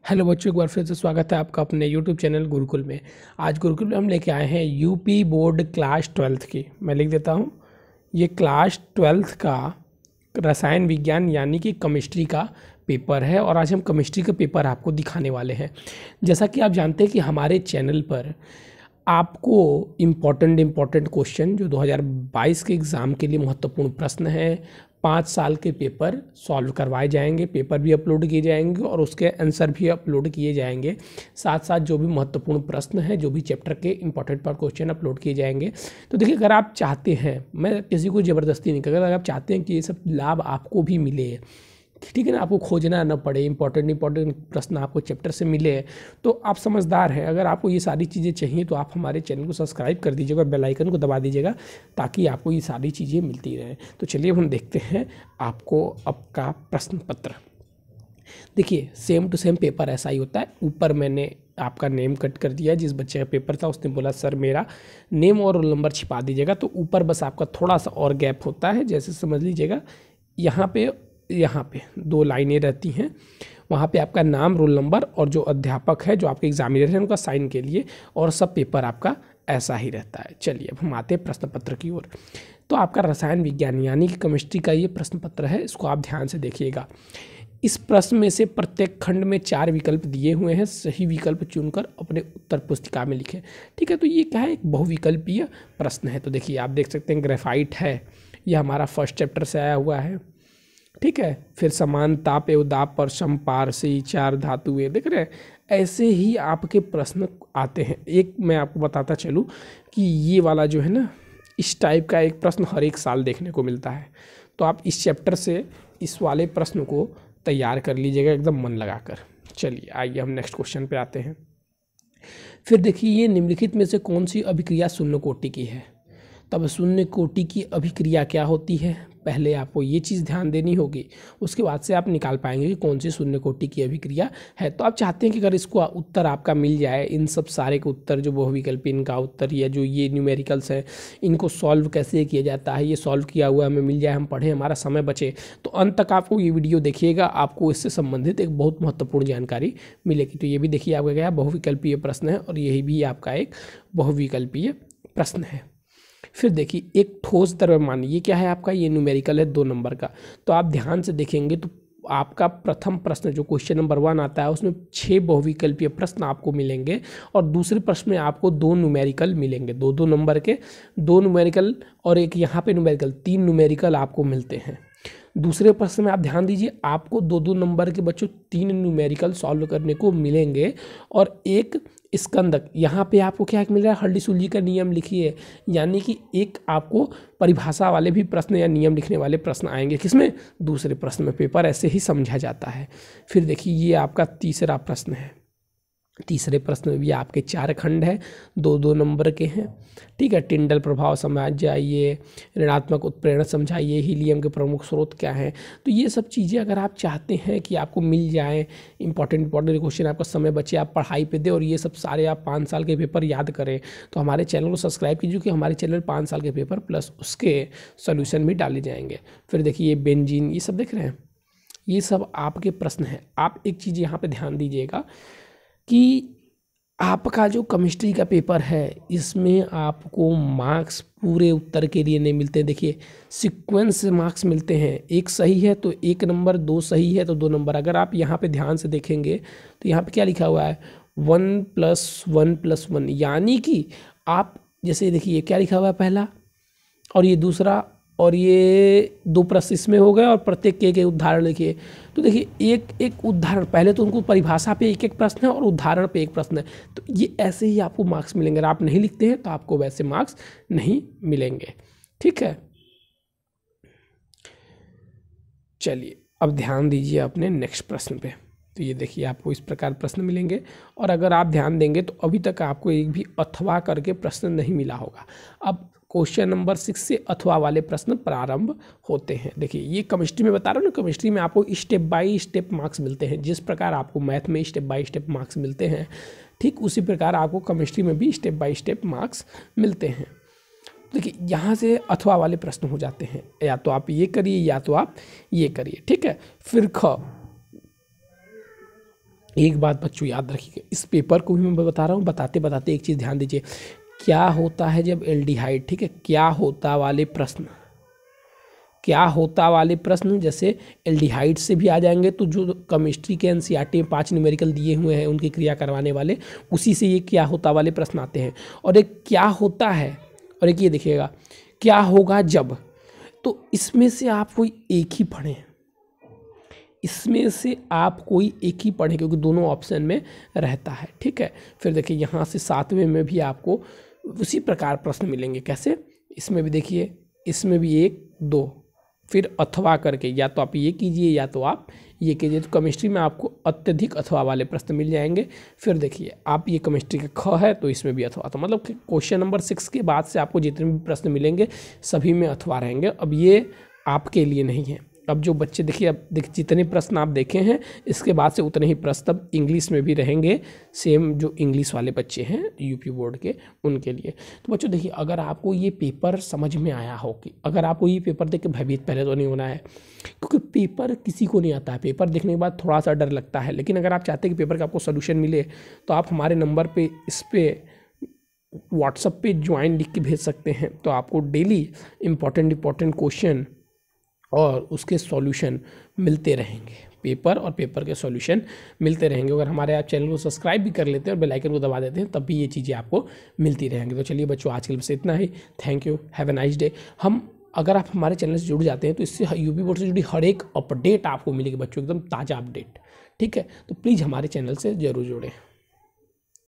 Hello बच्चों, एक बार फिर से स्वागत है आपका अपने यूट्यूब चैनल गुरुकुल में। आज गुरुकुल में हम लेके आए हैं यूपी बोर्ड क्लास 12th की। मैं लिख देता हूँ, ये क्लास 12th का रसायन विज्ञान यानी कि केमिस्ट्री का पेपर है और आज हम केमिस्ट्री का पेपर आपको दिखाने वाले हैं। जैसा कि आप जानते हैं कि हमारे चैनल पर आपको इम्पॉर्टेंट क्वेश्चन जो 2022 के एग्ज़ाम के लिए महत्वपूर्ण प्रश्न है, 5 साल के पेपर सॉल्व करवाए जाएंगे, पेपर भी अपलोड किए जाएंगे और उसके आंसर भी अपलोड किए जाएंगे। साथ साथ जो भी महत्वपूर्ण प्रश्न है, जो भी चैप्टर के इंपॉर्टेंट पर क्वेश्चन अपलोड किए जाएंगे। तो देखिए, अगर आप चाहते हैं, मैं किसी को ज़बरदस्ती नहीं करूँगा, अगर आप चाहते हैं कि ये सब लाभ आपको भी मिले, ठीक है ना, आपको खोजना ना पड़े, इंपॉर्टेंट प्रश्न आपको चैप्टर से मिले, तो आप समझदार हैं। अगर आपको ये सारी चीज़ें चाहिए तो आप हमारे चैनल को सब्सक्राइब कर दीजिएगा, बेल आइकन को दबा दीजिएगा ताकि आपको ये सारी चीज़ें मिलती रहें। तो चलिए अब हम देखते हैं आपको आपका प्रश्न पत्र। देखिए, सेम टू सेम पेपर ऐसा ही होता है। ऊपर मैंने आपका नेम कट कर दिया। जिस बच्चे का पेपर था उसने बोला सर मेरा नेम और रोल नंबर छिपा दीजिएगा, तो ऊपर बस आपका थोड़ा सा और गैप होता है। जैसे समझ लीजिएगा, यहाँ पे 2 लाइनें रहती हैं, वहाँ पे आपका नाम, रोल नंबर और जो अध्यापक है, जो आपके एग्जामिनर है, उनका साइन के लिए, और सब पेपर आपका ऐसा ही रहता है। चलिए अब हम आते हैं प्रश्न पत्र की ओर। तो आपका रसायन विज्ञान यानी कि केमिस्ट्री का ये प्रश्न पत्र है, इसको आप ध्यान से देखिएगा। इस प्रश्न में से प्रत्येक खंड में 4 विकल्प दिए हुए हैं, सही विकल्प चुनकर अपने उत्तर पुस्तिका में लिखें। ठीक है, तो ये क्या है, एक बहुविकल्पीय प्रश्न है। तो देखिए, आप देख सकते हैं ग्रेफाइट है, ये हमारा फर्स्ट चैप्टर से आया हुआ है। ठीक है, फिर समान ताप एवदाप पर पारसी 4 धातुएं, देख रहे हैं, ऐसे ही आपके प्रश्न आते हैं। एक मैं आपको बताता चलूँ कि ये वाला जो है ना, इस टाइप का एक प्रश्न हर एक साल देखने को मिलता है। तो आप इस चैप्टर से इस वाले प्रश्न को तैयार कर लीजिएगा एकदम मन लगाकर। चलिए आइए हम नेक्स्ट क्वेश्चन पे आते हैं। फिर देखिए, ये निम्नलिखित में से कौन सी अभिक्रिया शून्य कोटि की है। तब शून्य कोटि की अभिक्रिया क्या होती है, पहले आपको ये चीज़ ध्यान देनी होगी, उसके बाद से आप निकाल पाएंगे कि कौन सी शून्य कोटि की अभिक्रिया है। तो आप चाहते हैं कि अगर इसको उत्तर आपका मिल जाए, इन सब सारे के उत्तर, जो बहुविकल्पी इनका उत्तर या जो ये न्यूमेरिकल्स है, इनको सॉल्व कैसे किया जाता है, ये सॉल्व किया हुआ हमें मिल जाए, हम पढ़ें, हमारा समय बचे, तो अंत तक आपको ये वीडियो देखिएगा, आपको इससे संबंधित एक बहुत महत्वपूर्ण जानकारी मिलेगी। तो ये भी देखिए, आपका क्या बहुविकल्पीय प्रश्न है और यही भी आपका एक बहुविकल्पीय प्रश्न है। फिर देखिए, एक ठोस द्रव्यमान, ये क्या है आपका, ये न्यूमेरिकल है 2 नंबर का। तो आप ध्यान से देखेंगे तो आपका प्रथम प्रश्न जो क्वेश्चन नंबर 1 आता है, उसमें 6 बहुविकल्पीय प्रश्न आपको मिलेंगे और दूसरे प्रश्न में आपको 2 न्यूमेरिकल मिलेंगे, 2 नंबर के 2 न्यूमेरिकल और एक यहाँ पे न्यूमेरिकल, 3 न्यूमेरिकल आपको मिलते हैं। दूसरे प्रश्न में आप ध्यान दीजिए, आपको 2 नंबर के बच्चों 3 न्यूमेरिकल सॉल्व करने को मिलेंगे और एक स्कंदक। यहाँ पे आपको क्या मिल रहा है, हल्डी का नियम लिखिए, यानी कि एक आपको परिभाषा वाले भी प्रश्न या नियम लिखने वाले प्रश्न आएंगे। किसमें, दूसरे प्रश्न में। पेपर ऐसे ही समझा जाता है। फिर देखिए, ये आपका तीसरा प्रश्न है। तीसरे प्रश्न में भी आपके 4 खंड हैं, 2 नंबर के हैं। ठीक है, टिंडल प्रभाव समझाइए, ऋणात्मक उत्प्रेरण समझाइए, हीलियम के प्रमुख स्रोत क्या हैं। तो ये सब चीज़ें अगर आप चाहते हैं कि आपको मिल जाए, इंपॉर्टेंट क्वेश्चन, आपका समय बचे, आप पढ़ाई पे दें और ये सब सारे आप 5 साल के पेपर याद करें, तो हमारे चैनल को सब्सक्राइब कीजिए कि हमारे चैनल 5 साल के पेपर प्लस उसके सोल्यूशन भी डाले जाएंगे। फिर देखिए, ये बेंजीन, ये सब देख रहे हैं, ये सब आपके प्रश्न हैं। आप एक चीज़ यहाँ पर ध्यान दीजिएगा कि आपका जो केमिस्ट्री का पेपर है, इसमें आपको मार्क्स पूरे उत्तर के लिए नहीं मिलते। देखिए, सीक्वेंस से मार्क्स मिलते हैं, एक सही है तो 1 नंबर, 2 सही है तो 2 नंबर। अगर आप यहाँ पे ध्यान से देखेंगे तो यहाँ पे क्या लिखा हुआ है, 1 + 1 + 1, यानी कि आप जैसे देखिए, क्या लिखा हुआ है पहला और ये दूसरा, और ये 2 प्रश्न इसमें हो गए और प्रत्येक के एक उदाहरण लिखिए। तो देखिए, एक एक उदाहरण, पहले तो उनको परिभाषा पे एक प्रश्न है और उदाहरण पे एक प्रश्न है। तो ये ऐसे ही आपको मार्क्स मिलेंगे। अगर आप नहीं लिखते हैं तो आपको वैसे मार्क्स नहीं मिलेंगे। ठीक है, चलिए अब ध्यान दीजिए अपने नेक्स्ट प्रश्न पे। तो ये देखिए, आपको इस प्रकार प्रश्न मिलेंगे और अगर आप ध्यान देंगे तो अभी तक आपको एक भी अथवा करके प्रश्न नहीं मिला होगा। अब क्वेश्चन नंबर 6 से अथवा वाले प्रश्न प्रारंभ होते हैं। देखिए, ये केमिस्ट्री में बता रहा हूँ ना, केमिस्ट्री में आपको स्टेप बाय स्टेप मार्क्स मिलते हैं। जिस प्रकार आपको मैथ में स्टेप बाय स्टेप मार्क्स मिलते हैं, ठीक उसी प्रकार आपको केमिस्ट्री में भी स्टेप बाय स्टेप मार्क्स मिलते हैं। देखिए, यहाँ से अथवा वाले प्रश्न हो जाते हैं, या तो आप ये करिए या तो आप ये करिए। ठीक है, फिर ख, एक बात बच्चों याद रखिएगा, इस पेपर को भी मैं बता रहा हूँ, बताते बताते एक चीज़ ध्यान दीजिए, क्या होता है जब एल्डिहाइड, ठीक है, क्या होता वाले प्रश्न, क्या होता वाले प्रश्न जैसे एल्डिहाइड से भी आ जाएंगे, तो जो केमिस्ट्री के एनसीईआरटी में 5 न्यूमेरिकल दिए हुए हैं उनकी क्रिया करवाने वाले, उसी से ये क्या होता वाले प्रश्न आते हैं। और एक क्या होता है और एक ये देखिएगा क्या होगा जब, तो इसमें से आप कोई एक ही पढ़ें, इसमें से आप कोई एक ही पढ़ें, क्योंकि दोनों ऑप्शन में रहता है, ठीक है। फिर देखिए यहाँ से 7वें में भी आपको उसी प्रकार प्रश्न मिलेंगे, कैसे, इसमें भी देखिए, इसमें भी 1 2 फिर अथवा करके, या तो आप ये कीजिए या तो आप ये कीजिए। तो केमिस्ट्री में आपको अत्यधिक अथवा वाले प्रश्न मिल जाएंगे। फिर देखिए आप ये केमिस्ट्री का ख है तो इसमें भी अथवा, तो मतलब क्वेश्चन नंबर 6 के बाद से आपको जितने भी प्रश्न मिलेंगे सभी में अथवा रहेंगे। अब ये आपके लिए नहीं है। अब जो बच्चे देखिए, अब जितने प्रश्न आप देखे हैं इसके बाद से उतने ही प्रश्न अब इंग्लिश में भी रहेंगे, सेम जो इंग्लिश वाले बच्चे हैं यूपी बोर्ड के उनके लिए। तो बच्चों देखिए, अगर आपको ये पेपर समझ में आया हो, कि अगर आपको ये पेपर देख के भयभीत पहले तो नहीं होना है, क्योंकि पेपर किसी को नहीं आता है, पेपर देखने के बाद थोड़ा सा डर लगता है, लेकिन अगर आप चाहते हैं कि पेपर का आपको सोल्यूशन मिले तो आप हमारे नंबर पर इस पर व्हाट्सएप पे ज्वाइन लिख के भेज सकते हैं। तो आपको डेली इंपॉर्टेंट क्वेश्चन और उसके सॉल्यूशन मिलते रहेंगे, पेपर और पेपर के सॉल्यूशन मिलते रहेंगे। अगर हमारे आप चैनल को सब्सक्राइब भी कर लेते हैं और बेल आइकन को दबा देते हैं तब भी ये चीज़ें आपको मिलती रहेंगी। तो चलिए बच्चों, आज के लिए बस इतना ही। Thank you, have a nice day. अगर आप हमारे चैनल से जुड़ जाते हैं तो इससे यूपी बोर्ड से जुड़ी हर एक अपडेट आपको मिलेगी बच्चों, एकदम ताज़ा अपडेट, ठीक है। तो प्लीज़ हमारे चैनल से ज़रूर जुड़ें।